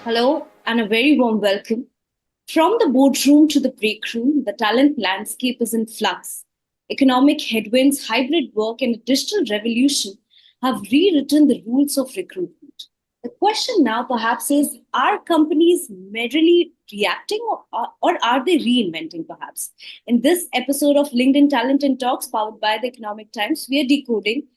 Hello and a very warm welcome. From the boardroom to the break room, the talent landscape is in flux. Economic headwinds, hybrid work, and a digital revolution have rewritten the rules of recruitment. The question now perhaps is, are companies merely reacting or are they reinventing perhaps? In this episode of LinkedIn Talent and Talks powered by the Economic Times, we are decoding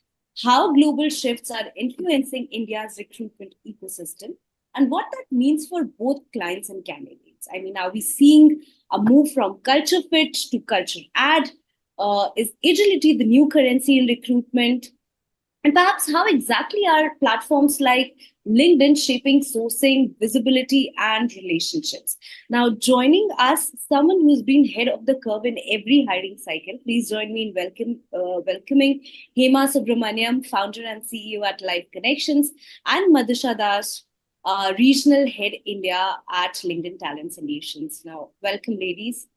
how global shifts are influencing India's recruitment ecosystem and what that means for both clients and candidates. I mean, are we seeing a move from culture fit to culture add? Is agility the new currency in recruitment? And perhaps how exactly are platforms like LinkedIn shaping sourcing, visibility, and relationships? Now, joining us, someone who's been ahead of the curve in every hiring cycle. Please join me in welcoming Hema Subramaniam, founder and CEO at Life Connections, and Madhusha Das, Regional Head India at LinkedIn Talent Solutions. Now, welcome, ladies.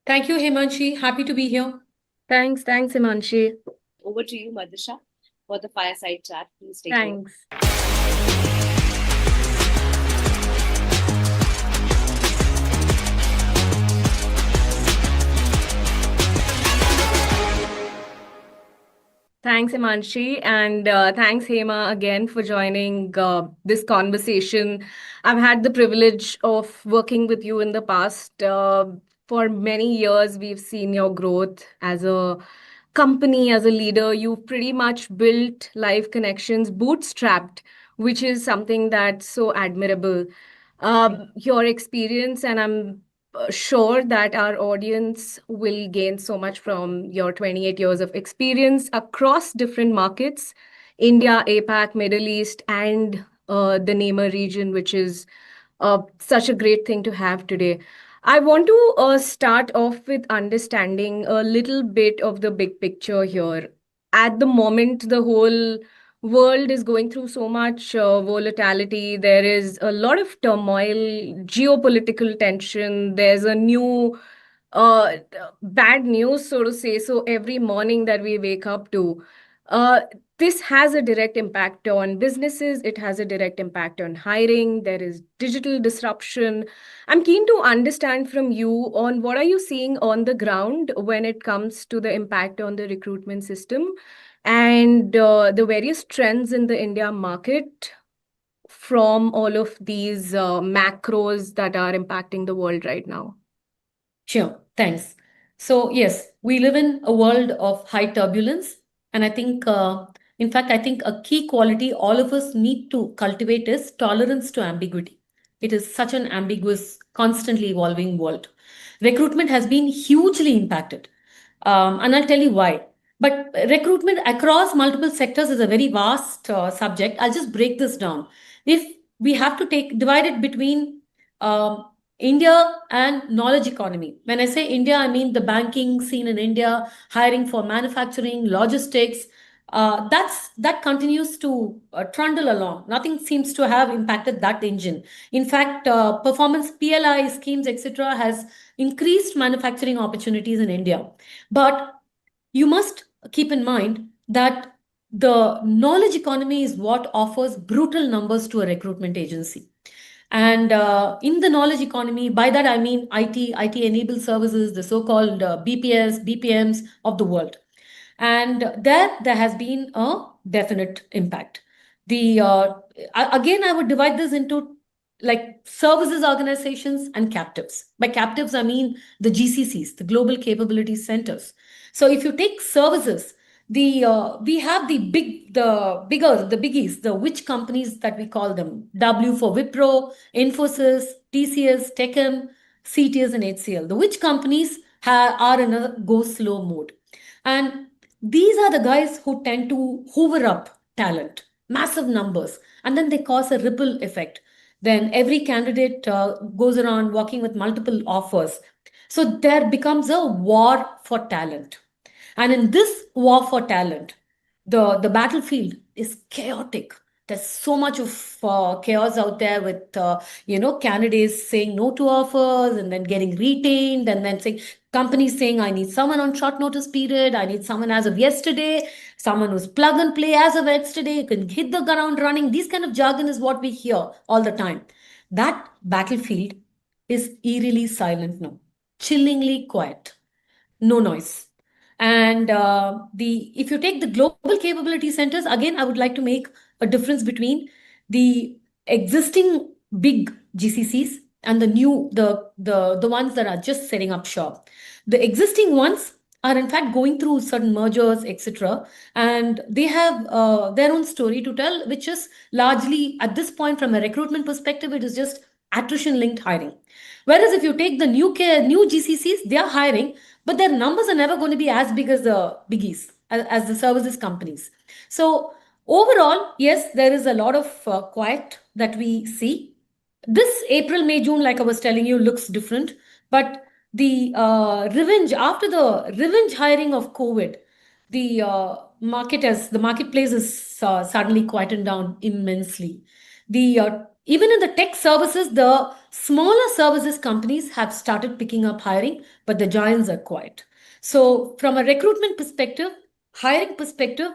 Thank you, Himanshi. Happy to be here. Thanks, Himanshi. Over to you, Madhusha, for the fireside chat. Please take over. Thanks. Thanks, Himanshi, and thanks, Hema, again for joining this conversation. I've had the privilege of working with you in the past. For many years, we've seen your growth as a company, as a leader. You've pretty much built Life Connections bootstrapped, which is something that's so admirable. Your experience, and I'm sure that our audience will gain so much from your 28 years of experience across different markets, India, APAC, Middle East, and the NEMA region, which is such a great thing to have today. I want to start off with understanding a little bit of the big picture here. At the moment, the whole world is going through so much volatility. There is a lot of turmoil, geopolitical tension. There's a new uh, bad news, so to say. So every morning that we wake up to, uh, this has a direct impact on businesses. It has a direct impact on hiring. There is digital disruption. I'm keen to understand from you on what are you seeing on the ground when it comes to the impact on the recruitment system and the various trends in the India market from all of these macros that are impacting the world right now. Sure, thanks. So, yes, we live in a world of high turbulence. And I think a key quality all of us need to cultivate is tolerance to ambiguity. It is such an ambiguous, constantly evolving world. Recruitment has been hugely impacted. And I'll tell you why. But recruitment across multiple sectors is a very vast subject. I'll just break this down. If we have to divide it between um, India and knowledge economy. When I say India, I mean the banking scene in India, hiring for manufacturing, logistics. That continues to trundle along. Nothing seems to have impacted that engine. In fact, performance PLI schemes, etc., has increased manufacturing opportunities in India. But you must keep in mind that the knowledge economy is what offers brutal numbers to a recruitment agency. And in the knowledge economy, by that I mean IT enabled services, the so-called BPS, BPMs of the world. And there has been a definite impact. The Again, I would divide this into like services organizations and captives. By captives, I mean the GCCs, the Global Capability Centers. So if you take services, the we have the biggies, the which companies that we call them: W for Wipro, Infosys, TCS, Techem, CTS, and HCL. The which companies are in a go slow mode, and these are the guys who tend to hoover up talent, massive numbers, and then they cause a ripple effect. Then every candidate goes around working with multiple offers. So there becomes a war for talent. And in this war for talent, the battlefield is chaotic. There's so much of chaos out there with candidates saying no to offers and then getting retained, and then saying companies saying I need someone on short notice period, I need someone as of yesterday, someone who's plug and play as of yesterday, you can hit the ground running. These kind of jargon is what we hear all the time. That battlefield is eerily silent now, chillingly quiet, no noise. And the if you take the global capability centers, again, I would like to make a difference between the existing big GCCs and the new the ones that are just setting up shop. The existing ones are in fact going through certain mergers, etc., and they have their own story to tell, which is largely at this point from a recruitment perspective, it is just attrition linked hiring. Whereas if you take the new GCCs, they are hiring, but their numbers are never going to be as big as the biggies, as the services companies. So overall, yes, there is a lot of quiet that we see. This April, May, June, like I was telling you, looks different. But the revenge after the revenge hiring of COVID, the the marketplace is suddenly quietened down immensely. The even in the tech services, the smaller services companies have started picking up hiring, but the giants are quiet. So from a recruitment perspective, hiring perspective,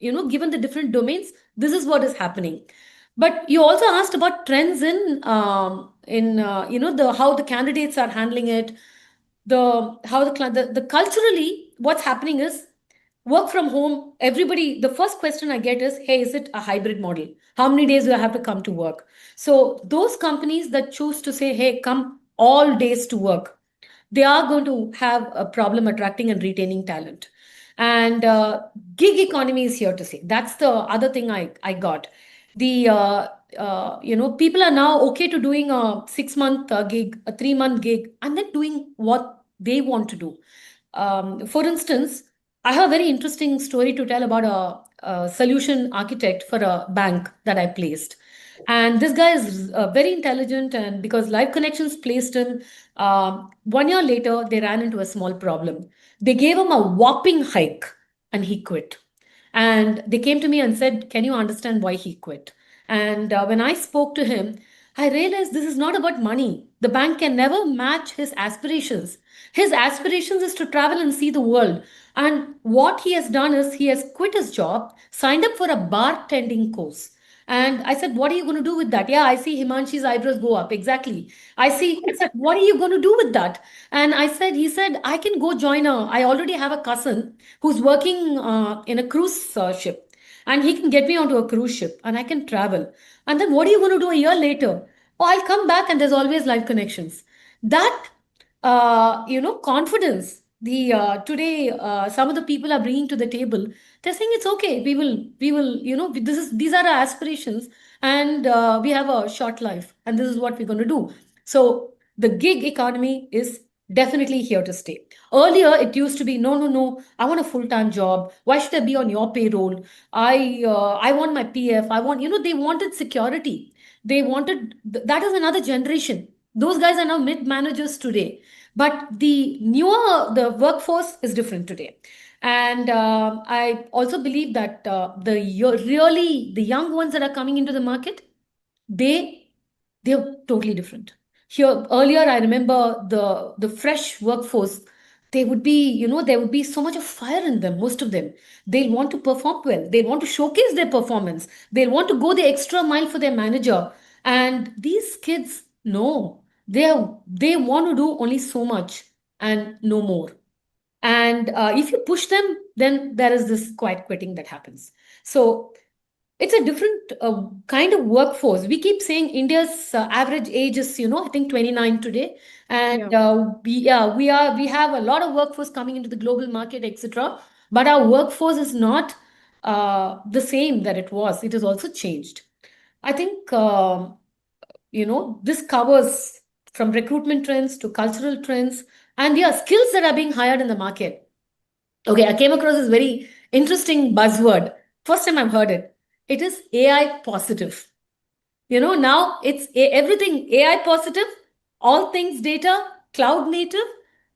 given the different domains, this is what is happening. But you also asked about trends in the how the candidates are handling it, the how the culturally what's happening is work from home. Everybody, the first question I get is, hey, is it a hybrid model? How many days do I have to come to work? So those companies that choose to say, hey, come all days to work, they are going to have a problem attracting and retaining talent. And gig economy is here to stay. That's the other thing I got. The people are now okay to doing a 6 month gig, a 3 month gig, and then doing what they want to do. For instance, I have a very interesting story to tell about a solution architect for a bank that I placed. And this guy is very intelligent, and because Live Connections placed him, 1 year later, they ran into a small problem. They gave him a whopping hike, and he quit. And they came to me and said, can you understand why he quit? And when I spoke to him, I realized this is not about money. The bank can never match his aspirations. His aspirations is to travel and see the world. And what he has done is he has quit his job, signed up for a bartending course. And I said, what are you going to do with that? Yeah, I see Himanshi's eyebrows go up. Exactly. I said, what are you going to do with that? And he said, I can go join I already have a cousin who's working in a cruise ship, and he can get me onto a cruise ship and I can travel. And then what are you going to do a year later? Oh, I'll come back and there's always live connections. That confidence. The today some of the people are bringing to the table. They're saying it's okay. We will. These are our aspirations, and we have a short life, and this is what we're going to do. So the gig economy is definitely here to stay. Earlier, it used to be no, no, no. I want a full-time job. Why should I be on your payroll? I want my PF. I want. They wanted security. They wanted. That is another generation. Those guys are now mid managers today, but the workforce is different today. And I also believe that really the young ones that are coming into the market, they they're totally different. Here earlier, I remember the fresh workforce. They would be, there would be so much of fire in them. Most of them, they'll want to perform well. They want to showcase their performance. They'll want to go the extra mile for their manager. And these kids, no, they want to do only so much and no more. And if you push them, then there is this quiet quitting that happens. So it's a different kind of workforce. We keep saying India's average age is, I think 29 today, and Yeah. we have a lot of workforce coming into the global market, etc. But our workforce is not the same that it was. It has also changed. I think this covers from recruitment trends to cultural trends, and yeah, skills that are being hired in the market. Okay, I came across this very interesting buzzword. First time I've heard it. It is AI positive. Now it's everything AI positive, all things data, cloud native.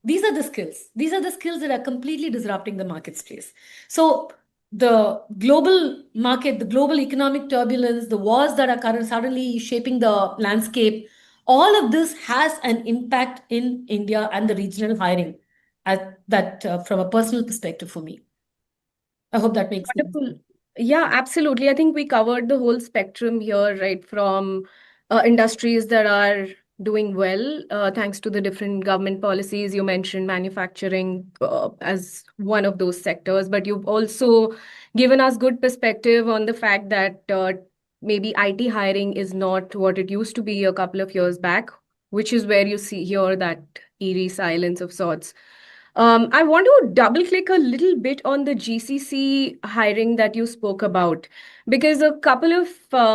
These are the skills. These are the skills that are completely disrupting the market space. So the global market, the global economic turbulence, the wars that are suddenly shaping the landscape, all of this has an impact in India and the regional hiring from a personal perspective for me. I hope that makes sense. Wonderful. Yeah, absolutely. I think we covered the whole spectrum here, right? From industries that are doing well thanks to the different government policies. You mentioned manufacturing as one of those sectors, but you've also given us good perspective on the fact that maybe IT hiring is not what it used to be a couple of years back, which is where you see here that eerie silence of sorts. I want to double click a little bit on the GCC hiring that you spoke about, because a couple of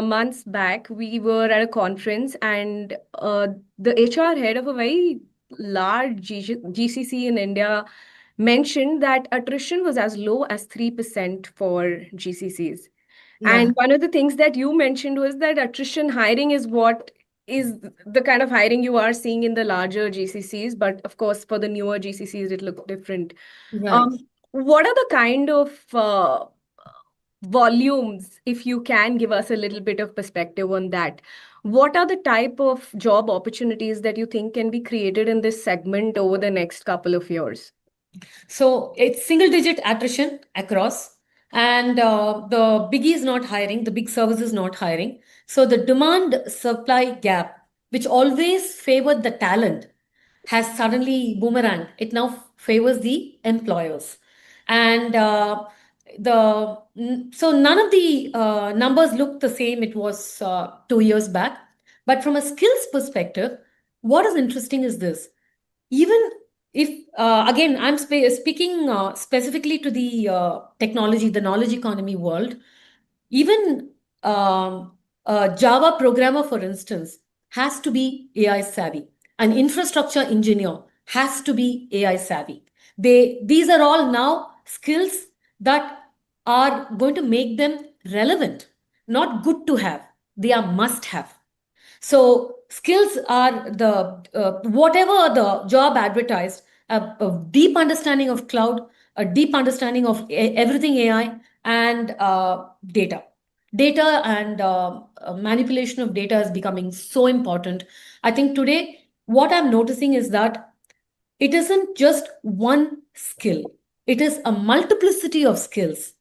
months back, we were at a conference and the HR head of a very large GCC in India mentioned that attrition was as low as 3% for GCCs. And Yeah, one of the things that you mentioned was that attrition hiring is what is the kind of hiring you are seeing in the larger GCCs, but of course, for the newer GCCs, it looks different. right. What are the kind of volumes, if you can give us a little bit of perspective on that? What are the type of job opportunities that you think can be created in this segment over the next couple of years? So it's single digit attrition across, and the biggie is not hiring, the big service is not hiring. So the demand supply gap, which always favored the talent, has suddenly boomerang. It now favors the employers. And so none of the numbers look the same it was 2 years back. But from a skills perspective, what is interesting is this: even if again I'm speaking specifically to the technology, the knowledge economy world, even a Java programmer, for instance, has to be AI savvy. An infrastructure engineer has to be AI savvy. These are all now skills that are going to make them relevant, not good to have. They are must have. So skills are the whatever the job advertised, a deep understanding of cloud, a deep understanding of everything AI, and data. Data and manipulation of data is becoming so important. I think today what I'm noticing is that it isn't just one skill; it is a multiplicity of skills,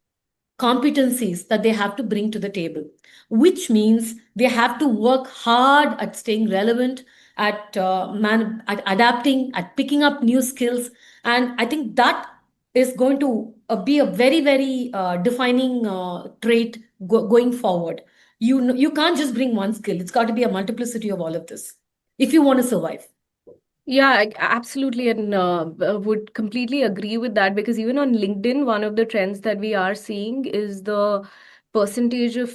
competencies that they have to bring to the table, which means they have to work hard at staying relevant, at adapting, at picking up new skills. And I think that is going to be a very, very defining trait going forward. You can't just bring one skill, it's got to be a multiplicity of all of this if you want to survive. Yeah, absolutely, and would completely agree with that, because even on LinkedIn, one of the trends that we are seeing is the percentage of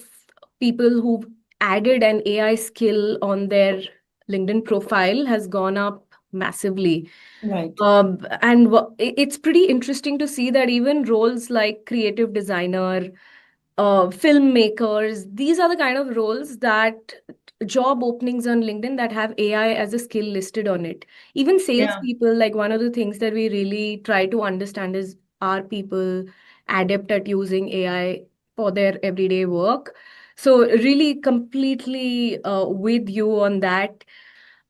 people who've added an AI skill on their LinkedIn profile has gone up massively. Right. And it's pretty interesting to see that even roles like creative designer, filmmakers, these are the kind of roles that job openings on LinkedIn that have AI as a skill listed on it. Even Yeah. salespeople, like one of the things that we really try to understand is, are people adept at using AI for their everyday work? So really completely with you on that.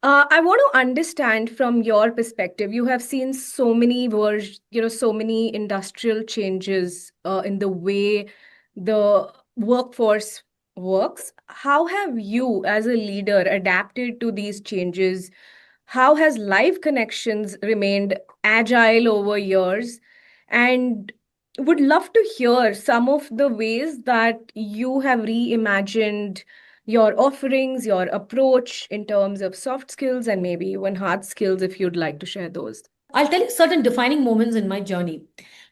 I want to understand from your perspective. You have seen so many so many industrial changes in the way the workforce works. How have you, as a leader, adapted to these changes? How has live connections remained agile over years? And would love to hear some of the ways that you have reimagined your offerings, your approach in terms of soft skills and maybe even hard skills, if you'd like to share those. I'll tell you certain defining moments in my journey.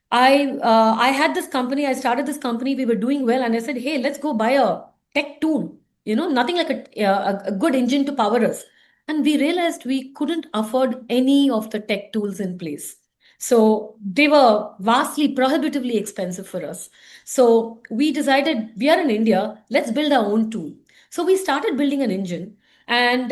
I had this company. I started this company. We were doing well, and I said, "Hey, let's go buy a tech tool. Nothing like a good engine to power us." And we realized we couldn't afford any of the tech tools in place. So they were vastly prohibitively expensive for us. So we decided we are in India. Let's build our own tool. So we started building an engine, and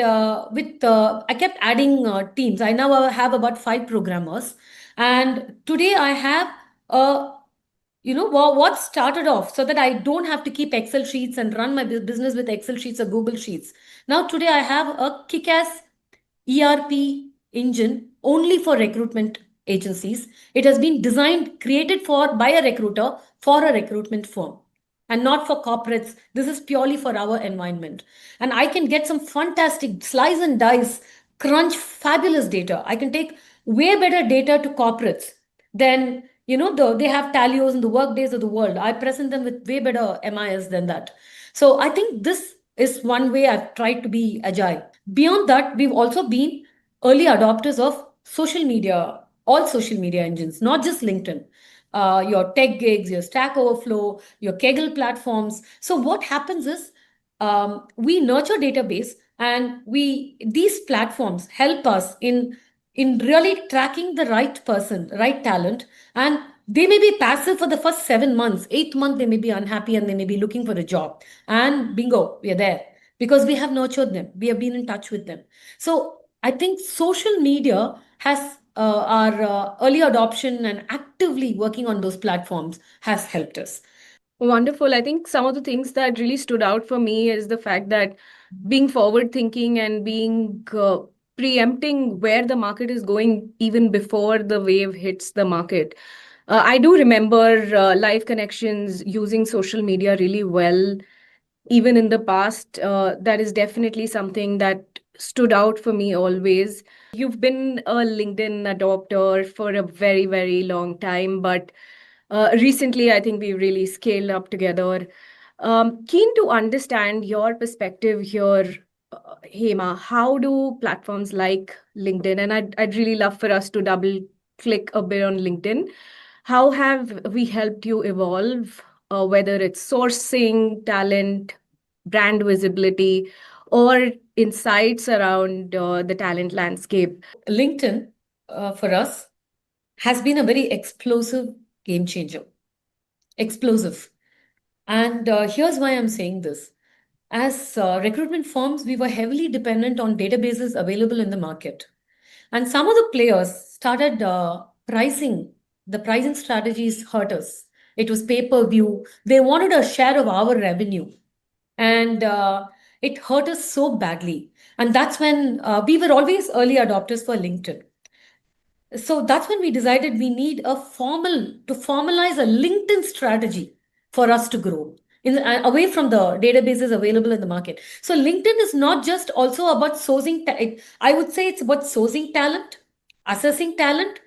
with I kept adding teams. I now have about 5 programmers, and today I have what started off so that I don't have to keep Excel sheets and run my business with Excel sheets or Google sheets. Now today I have a kick-ass ERP engine only for recruitment agencies. It has been designed, created for by a recruiter for a recruitment firm. and not for corporates. This is purely for our environment. And I can get some fantastic slice and dice, crunch fabulous data. I can take way better data to corporates than, they have Talios and the Workdays of the world. I present them with way better MIS than that. So I think this is one way I've tried to be agile. Beyond that, we've also been early adopters of social media, all social media engines, not just LinkedIn. Your tech gigs, your Stack Overflow, your Kaggle platforms. So what happens is we nurture database, and these platforms help us in really tracking the right person, right talent, and they may be passive for the first 7 months. 8th month, they may be unhappy and they may be looking for a job. And bingo, we are there because we have nurtured them. We have been in touch with them. So I think social media has our early adoption and actively working on those platforms has helped us. Wonderful. I think some of the things that really stood out for me is the fact that being forward thinking and being preempting where the market is going even before the wave hits the market. I do remember live connections using social media really well, even in the past. That is definitely something that stood out for me always. You've been a LinkedIn adopter for a very, very long time, but recently I think we've really scaled up together. Keen to understand your perspective here, Hema. How do platforms like LinkedIn, and I'd really love for us to double click a bit on LinkedIn. How have we helped you evolve, whether it's sourcing talent, brand visibility, or insights around the talent landscape? LinkedIn, for us, has been a very explosive game changer. Explosive. And here's why I'm saying this. As recruitment firms, we were heavily dependent on databases available in the market. And some of the players started the pricing strategies hurt us. It was pay per view. They wanted a share of our revenue. And it hurt us so badly. And that's when we were always early adopters for LinkedIn. So that's when we decided we need to formalize a LinkedIn strategy for us to grow away from the databases available in the market. So LinkedIn is not just also about I would say it's about sourcing talent, assessing talent,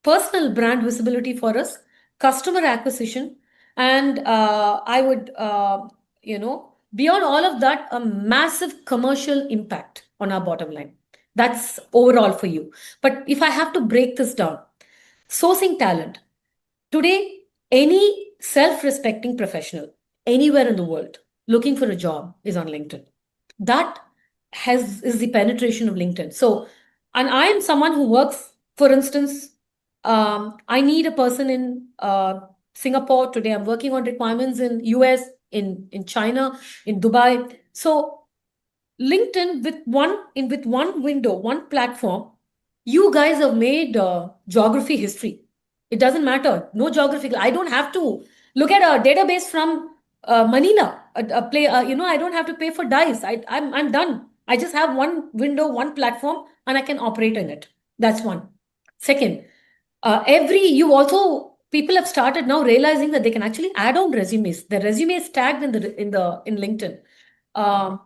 personal brand visibility for us, customer acquisition, and I would, beyond all of that, a massive commercial impact on our bottom line. That's overall for you. But if I have to break this down, sourcing talent. Today, any self respecting professional anywhere in the world looking for a job is on LinkedIn. That is the penetration of LinkedIn. So, and I am someone who works, for instance, I need a person in Singapore today. I'm working on requirements in US, in China, in Dubai. So LinkedIn with one window, one platform, you guys have made geography history. It doesn't matter. No geographical. I don't have to look at a database from Manila. I don't have to pay for dice. I'm done. I just have one window, one platform, and I can operate in it. That's one. Second, you also people have started now realizing that they can actually add on resumes. The resume is tagged in LinkedIn.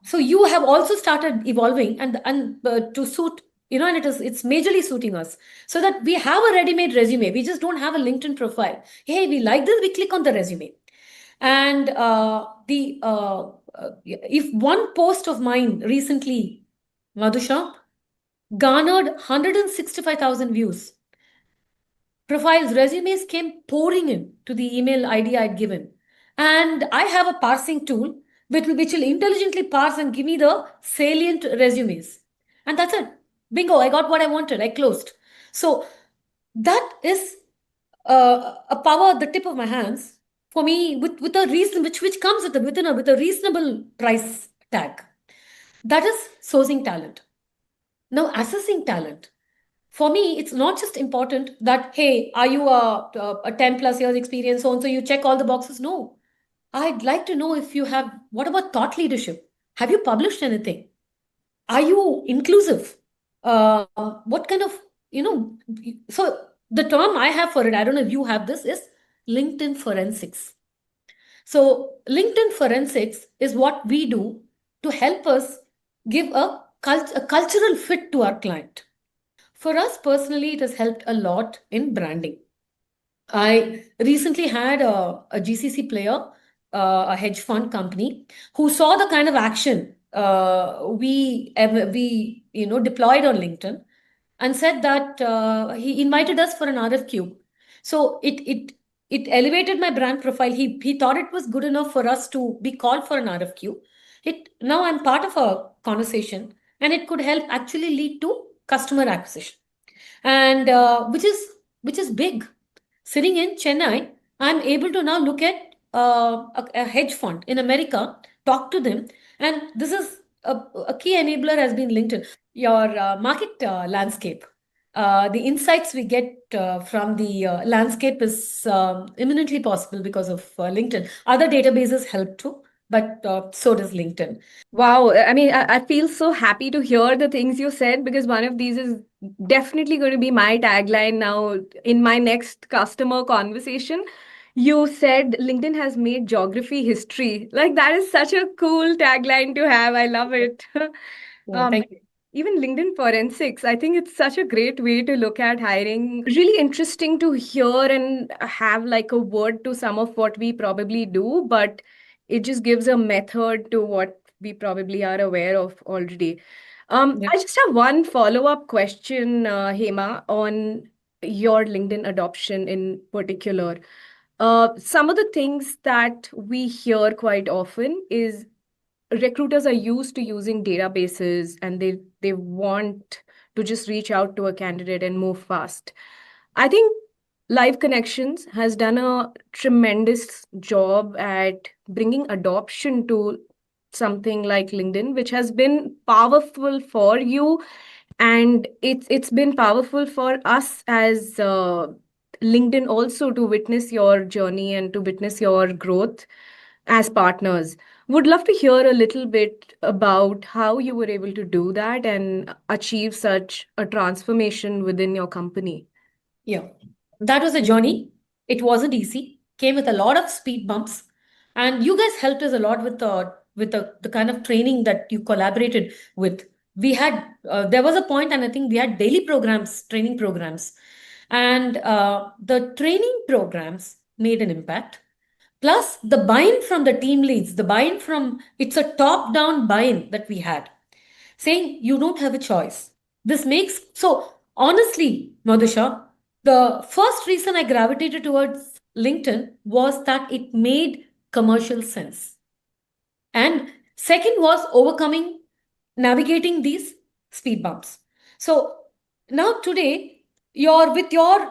So you have also started evolving and to suit, and it's majorly suiting us, so that we have a ready-made resume. We just don't have a LinkedIn profile. Hey, we like this, we click on the resume. And the if one post of mine recently, Madhusha, garnered 165,000 views. Profiles, resumes came pouring in to the email ID I'd given. And I have a parsing tool which will intelligently parse and give me the salient resumes. And that's it. Bingo, I got what I wanted. I closed. So that is a power at the tip of my hands for me with a reason which comes with a reasonable price tag. That is sourcing talent. Now, assessing talent. For me, it's not just important that, hey, are you a 10 plus years experience, so and so you check all the boxes. No. I'd like to know if you have, what about thought leadership? Have you published anything? Are you inclusive? What kind of, so the term I have for it, I don't know if you have this, is LinkedIn forensics. So, LinkedIn forensics is what we do to help us give a cultural fit to our client. For us personally, it has helped a lot in branding. I recently had a GCC player, a hedge fund company, who saw the kind of action we deployed on LinkedIn, and said that he invited us for an RFQ. So it elevated my brand profile. He thought it was good enough for us to be called for an RFQ. It now I'm part of a conversation, and it could help actually lead to customer acquisition, and which is big. Sitting in Chennai, I'm able to now look at a hedge fund in America, talk to them, and this is a key enabler has been LinkedIn. Your market landscape, the insights we get from the landscape is imminently possible because of LinkedIn. Other databases help too, but so does LinkedIn. Wow. I mean, I feel so happy to hear the things you said, because one of these is definitely going to be my tagline now in my next customer conversation. You said LinkedIn has made geography history. Like, that is such a cool tagline to have. I love it. Yeah, Um, thank you. Even LinkedIn forensics, I think it's such a great way to look at hiring. Really interesting to hear and have like a word to some of what we probably do, but it just gives a method to what we probably are aware of already. Yeah. I just have one follow-up question, Hema, on your LinkedIn adoption in particular. Some of the things that we hear quite often is recruiters are used to using databases, and they want to just reach out to a candidate and move fast. I think Live Connections has done a tremendous job at bringing adoption to something like LinkedIn, which has been powerful for you, and it's been powerful for us as LinkedIn also to witness your journey and to witness your growth as partners. Would love to hear a little bit about how you were able to do that and achieve such a transformation within your company. Yeah, that was a journey. It wasn't easy. Came with a lot of speed bumps, and you guys helped us a lot with the kind of training that you collaborated with. We had there was a point, and I think we had daily programs, training programs, and the training programs made an impact. Plus, the buy-in from the team leads, the buy-in from it's a top-down buy-in that we had, saying you don't have a choice. This makes so honestly, Madhusha, the first reason I gravitated towards LinkedIn was that it made commercial sense. And second was overcoming, navigating these speed bumps. So now today, your the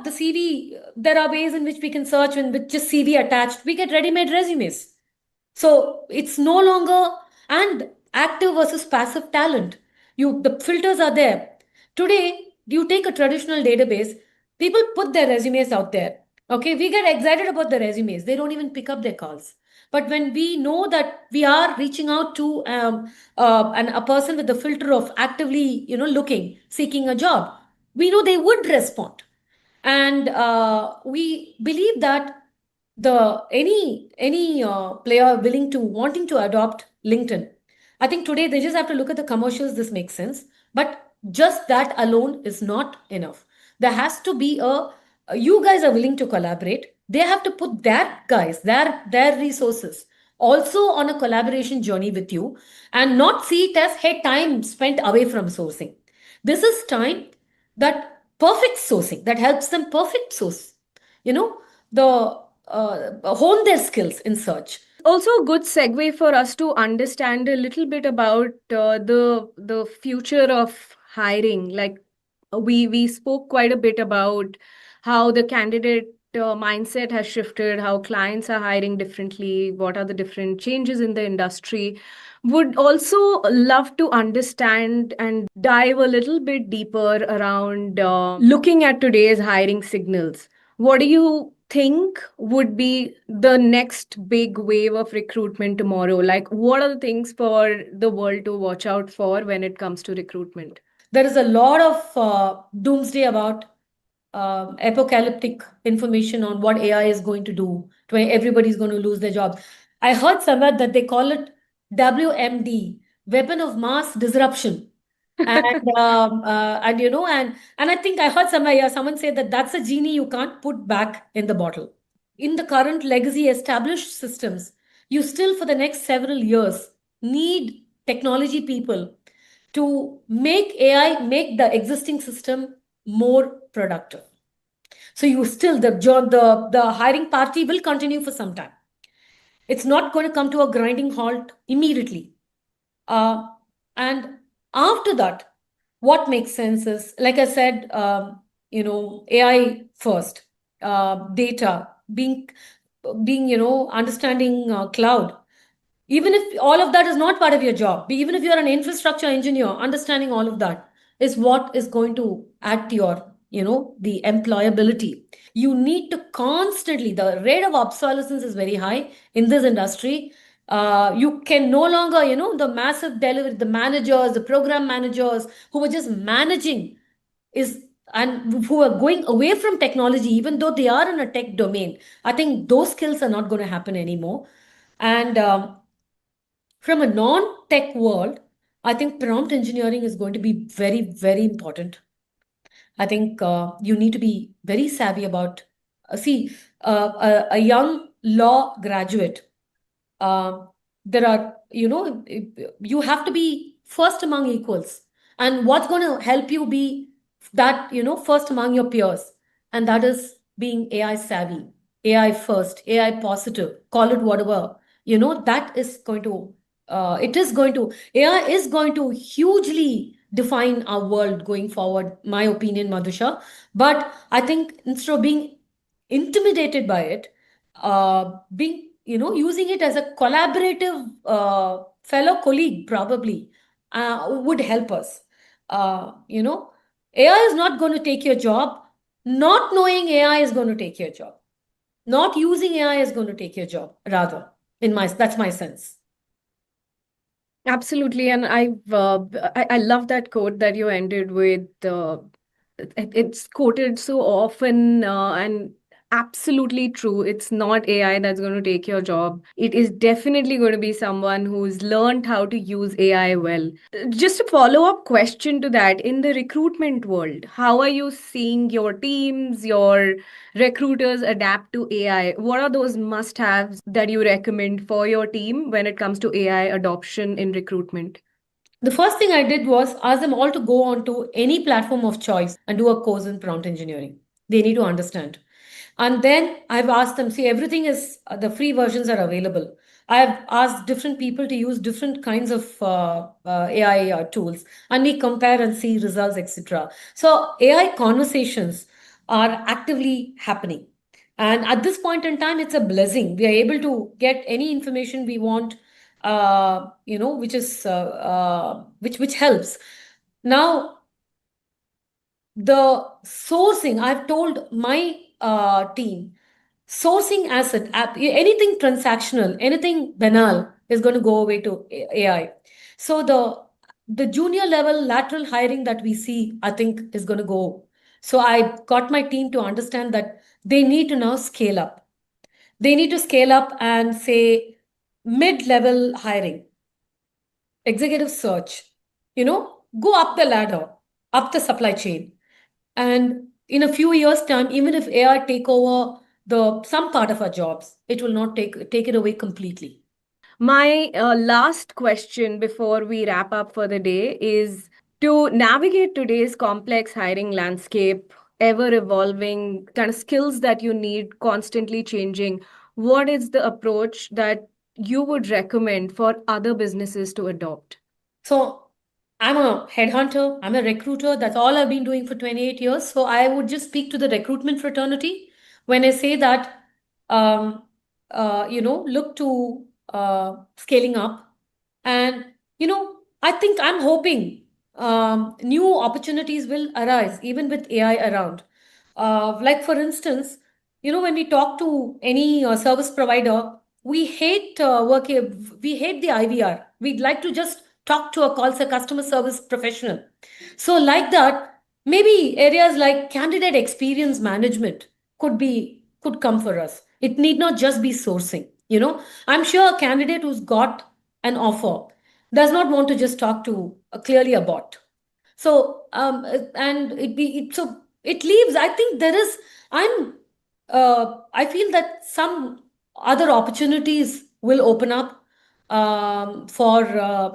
CV, there are ways in which we can search and with just CV attached, we get ready-made resumes. So it's no longer and active versus passive talent. The filters are there. Today, you take a traditional database, people put their resumes out there. Okay, we get excited about the resumes. They don't even pick up their calls. But when we know that we are reaching out to a person with the filter of actively, looking, seeking a job, we know they would respond, and we believe that the any player willing to wanting to adopt LinkedIn, I think today they just have to look at the commercials. This makes sense, but just that alone is not enough. There has to be you guys are willing to collaborate. They have to put their guys, their resources also on a collaboration journey with you, and not see it as hey, time spent away from sourcing. This is time that perfect sourcing that helps them perfect source, you know the hone their skills in search. Also a good segue for us to understand a little bit about the future of hiring. Like, we spoke quite a bit about how the candidate mindset has shifted, how clients are hiring differently, what are the different changes in the industry. Would also love to understand and dive a little bit deeper around looking at today's hiring signals. What do you think would be the next big wave of recruitment tomorrow? Like, what are the things for the world to watch out for when it comes to recruitment? There is a lot of doomsday about apocalyptic information on what AI is going to do. Everybody's going to lose their job. I heard somewhere that they call it WMD, weapon of mass disruption. And and I think I heard somewhere, yeah, someone say that that's a genie you can't put back in the bottle. In the current legacy established systems, you still for the next several years need technology people to make AI make the existing system more productive. So you still the hiring party will continue for some time. It's not going to come to a grinding halt immediately. Uh, and after that, what makes sense is, like I said, AI first, data, being understanding cloud. Even if all of that is not part of your job, even if you're an infrastructure engineer, understanding all of that is what is going to add to your, the employability. You need to constantly, the rate of obsolescence is very high in this industry. You can no longer, the massive delivery, the managers, the program managers who were just managing is and who are going away from technology, even though they are in a tech domain. I think those skills are not going to happen anymore. And from a non-tech world, I think prompt engineering is going to be very, very important. I think you need to be very savvy about, see, a young law graduate, um, there are, you have to be first among equals. And what's going to help you be that, first among your peers? And that is being AI savvy, AI first, AI positive, call it whatever. That is going to, AI is going to hugely define our world going forward, my opinion, Madhusha. But I think instead of being intimidated by it, being, using it as a collaborative fellow colleague probably would help us. AI is not going to take your job. Not knowing AI is going to take your job. Not using AI is going to take your job, rather. That's my sense. Absolutely, and I love that quote that you ended with. It's quoted so often, and absolutely true. It's not AI that's going to take your job. It is definitely going to be someone who's learned how to use AI well. Just a follow-up question to that, in the recruitment world, how are you seeing your teams, your recruiters adapt to AI? What are those must-haves that you recommend for your team when it comes to AI adoption in recruitment? The first thing I did was ask them all to go on to any platform of choice and do a course in prompt engineering. They need to understand. And then I've asked them, see, everything is, the free versions are available. I've asked different people to use different kinds of AI tools, and we compare and see results, etc. So AI conversations are actively happening. And at this point in time, it's a blessing. We are able to get any information we want, which helps. Now, the sourcing, I've told my team, sourcing asset, anything transactional, anything banal is going to go away to AI. So the junior level lateral hiring that we see, I think, is going to go. So I got my team to understand that they need to now scale up. They need to scale up and say mid-level hiring, executive search, go up the ladder, up the supply chain. And in a few years' time, even if AI take over the some part of our jobs, it will not take it away completely. My last question before we wrap up for the day is, to navigate today's complex hiring landscape, ever evolving kind of skills that you need, constantly changing, what is the approach that you would recommend for other businesses to adopt? So I'm a headhunter, I'm a recruiter. That's all I've been doing for 28 years. So I would just speak to the recruitment fraternity when I say that, look to scaling up. And, I think I'm hoping new opportunities will arise even with AI around. Like, for instance, when we talk to any service provider, we hate we hate the IVR. We'd like to just talk to a customer service professional. So, like that, maybe areas like candidate experience management could come for us. It need not just be sourcing. I'm sure a candidate who's got an offer does not want to just talk to clearly a bot. So and so it leaves. I think there is. I feel that some other opportunities will open up for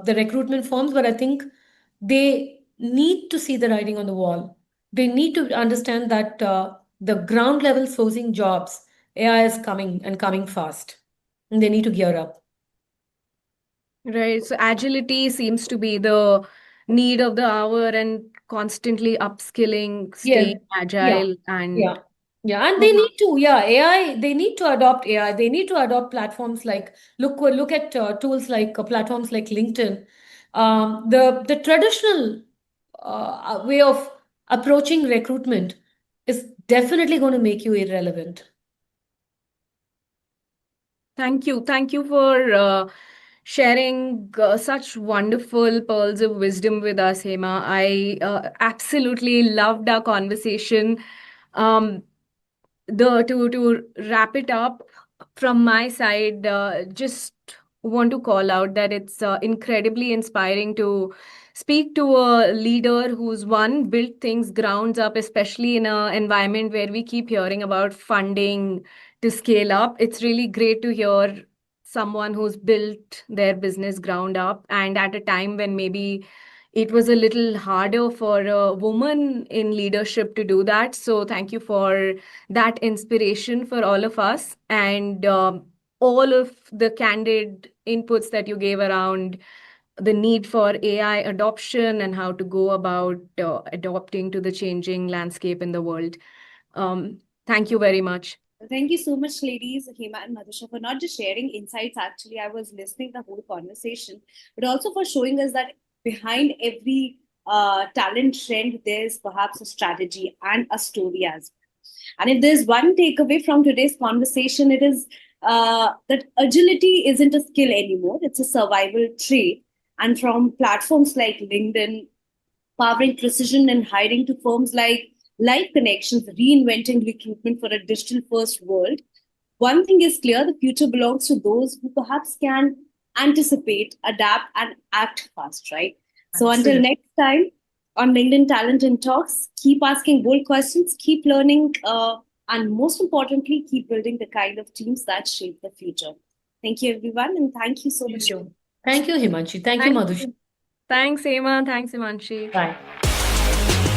the recruitment firms, but I think they need to see the writing on the wall. They need to understand that the ground level sourcing jobs, AI is coming and coming fast, and they need to gear up. Right. So agility seems to be the need of the hour, and constantly upskilling, Yes. staying Yeah. agile, Yeah. and Yeah. And they uh, need to, yeah, AI, they need to adopt AI. They need to adopt platforms like, look at tools like platforms like LinkedIn. The traditional way of approaching recruitment is definitely going to make you irrelevant. thank you. Thank you for sharing such wonderful pearls of wisdom with us, Hema. I absolutely loved our conversation. Um, the to wrap it up from my side, just want to call out that it's incredibly inspiring to speak to a leader who's one built things grounds up, especially in an environment where we keep hearing about funding to scale up. It's really great to hear someone who's built their business ground up, and at a time when maybe it was a little harder for a woman in leadership to do that. So thank you for that inspiration for all of us, and all of the candid inputs that you gave around the need for AI adoption and how to go about adopting to the changing landscape in the world. Thank you very much. Thank you so much, ladies, Hema and Madhusha, for not just sharing insights. Actually, I was listening the whole conversation, but also for showing us that behind every talent trend, there's perhaps a strategy and a story as well. And if there's one takeaway from today's conversation, it is that agility isn't a skill anymore; it's a survival trait. And from platforms like LinkedIn, powering precision and hiring, to firms like Life Connections, reinventing recruitment for a digital first world. One thing is clear: the future belongs to those who perhaps can anticipate, adapt, and act fast, right? So until Absolutely. next time on LinkedIn Talent and Talks, keep asking bold questions, keep learning, and most importantly, keep building the kind of teams that shape the future. Thank you, everyone, and thank you so Thank much. you. Thank you, Himanshi. Thank you, Thank Madhush. you. Thanks, Emma. Thanks, Imanshi. Bye.